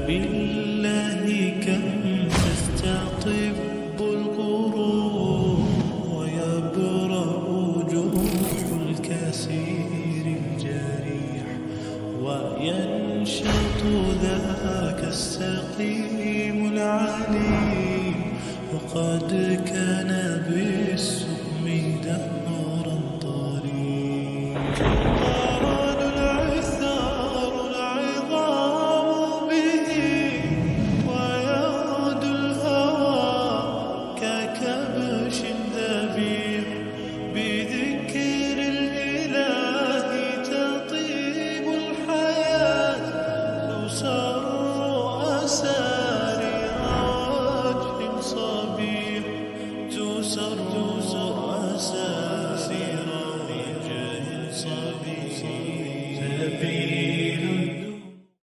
بالله كم تستطب القروح ويبرأ جوف الكثير الجريح وينشط ذاك السقيم العليم وقد كان